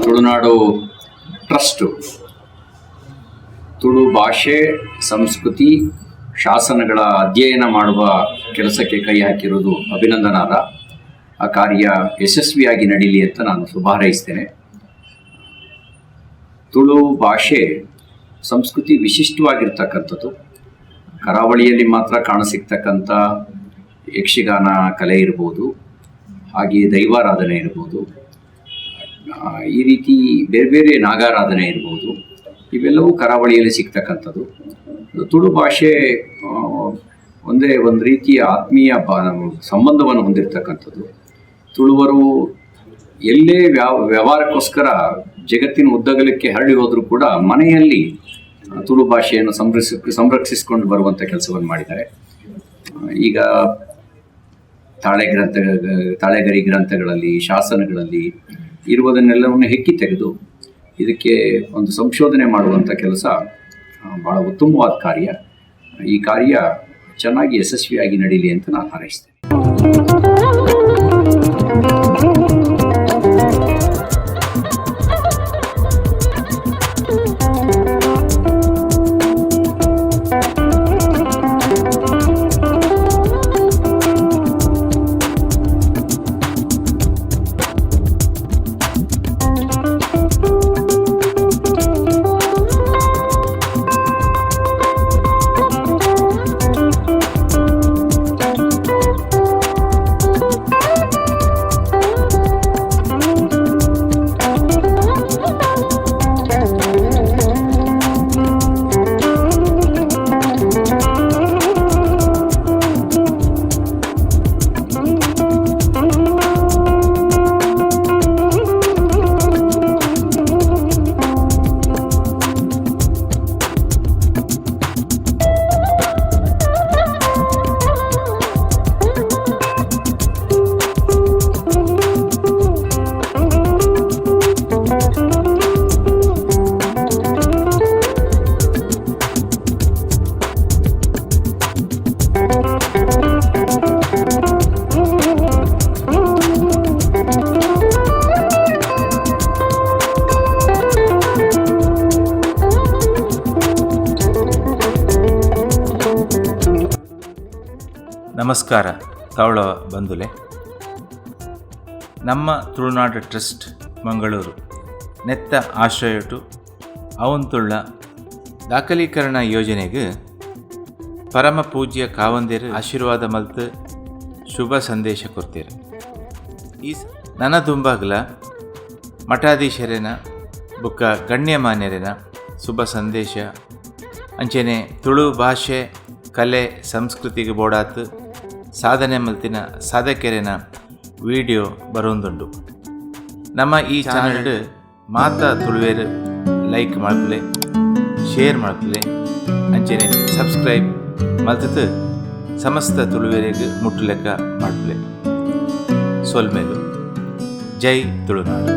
Tulunadu trust Tulu ಭಾಷೆ, ಸಂಸ್ಕೃತಿ, ಶಾಸನಗಳ ಅಧ್ಯಯನ ಮಾಡುವ ಕೆಲಸಕ್ಕೆ ಕೈ ಹಾಕಿರುವುದು ಅಭಿನಂದನಾರ್ಹ. ಆ ಕಾರ್ಯ ಯಶಸ್ವಿಯಾಗಿ ನಡೀಲಿ ಅಂತ ನಾನು ಶುಭ ಹಾರೈಸ್ತೇನೆ. ತುಳು ಭಾಷೆ, ಸಂಸ್ಕೃತಿ ವಿಶಿಷ್ಟವಾಗಿರ್ತಕ್ಕಂಥದ್ದು. ಕರಾವಳಿಯಲ್ಲಿ ಮಾತ್ರ ಕಾಣಸಿಗ್ತಕ್ಕಂಥ ಯಕ್ಷಗಾನ ಕಲೆ ಇರ್ಬೋದು, ಹಾಗೆಯೇ ದೈವಾರಾಧನೆ ಇರ್ಬೋದು, ಈ ರೀತಿ ಬೇರೆ ಬೇರೆ ನಾಗಾರಾಧನೆ ಇರ್ಬೋದು, ಇವೆಲ್ಲವೂ ಕರಾವಳಿಯಲ್ಲಿ ಸಿಗ್ತಕ್ಕಂಥದ್ದು. ತುಳು ಭಾಷೆ ಒಂದು ರೀತಿಯ ಆತ್ಮೀಯ ಸಂಬಂಧವನ್ನು ಹೊಂದಿರತಕ್ಕಂಥದ್ದು. ತುಳುವರು ಎಲ್ಲೇ ವ್ಯವಹಾರಕ್ಕೋಸ್ಕರ ಜಗತ್ತಿನ ಉದ್ದಗಲಕ್ಕೆ ಹರಡಿ ಹೋದರೂ ಕೂಡ ಮನೆಯಲ್ಲಿ ತುಳು ಭಾಷೆಯನ್ನು ಸಂರಕ್ಷಿಸಿಕೊಂಡು ಬರುವಂಥ ಕೆಲಸವನ್ನು ಮಾಡಿದ್ದಾರೆ. ಈಗ ತಾಳೆಗರಿ ಗ್ರಂಥಗಳಲ್ಲಿ, ಶಾಸನಗಳಲ್ಲಿ ಇರುವುದನ್ನೆಲ್ಲವನ್ನು ಹೆಕ್ಕಿ ತೆಗೆದು ಇದಕ್ಕೆ ಒಂದು ಸಂಶೋಧನೆ ಮಾಡುವಂಥ ಕೆಲಸ ಭಾಳ ಉತ್ತಮವಾದ ಕಾರ್ಯ. ಈ ಕಾರ್ಯ ಚೆನ್ನಾಗಿ ಯಶಸ್ವಿಯಾಗಿ ನಡೀಲಿ ಅಂತ ನಾನು ಹಾರೈಸ್ತೇನೆ. ನಮಸ್ಕಾರ ತಾವಳ ಬಂಧುಲೆ. ನಮ್ಮ ತುಳುನಾಡು ಟ್ರಸ್ಟ್ ಮಂಗಳೂರು ನೆತ್ತ ಆಶ್ರಯಟು ಅವಂತುಳ್ಳ ದಾಖಲೀಕರಣ ಯೋಜನೆಗೆ ಪರಮ ಪೂಜ್ಯ ಕಾವಂದೇರು ಆಶೀರ್ವಾದ ಮಲ್ತು ಶುಭ ಸಂದೇಶ ಕೊಡ್ತೀರಿ. ಈ ನನ್ನ ದುಂಬಾಗ್ಲ ಮಠಾಧೀಶರೇನ ಬುಕ್ಕ ಗಣ್ಯಮಾನ್ಯರೇನ ಶುಭ ಸಂದೇಶ ಅಂಚೆನೆ ತುಳು ಭಾಷೆ, ಕಲೆ, ಸಂಸ್ಕೃತಿಗೆ ಬೋಡಾತು ಸಾಧನೆ ಮಲ್ತಿನ ಸಾಧಕೆರೆನ ವಿಡಿಯೋ ಬರೋದುಂಡು. ನಮ್ಮ ಈ ಚಾನಲ್ ಮಾತಾ ತುಳುವೇರು ಲೈಕ್ ಮಾಡ್ಪಲೆ, ಶೇರ್ ಮಾಡ್ಪಲೆ, ಅಂಚೆನೆ ಸಬ್ಸ್ಕ್ರೈಬ್ ಮಲ್ತದ್ದು ಸಮಸ್ತ ತುಳುವೇರಿಗೆ ಮುಟ್ಟಲೆಕ್ಕ ಮಾಡ್ಪಲೆ. ಸೊಲ್ಮೇಲು. ಜೈ ತುಳುನಾಡು.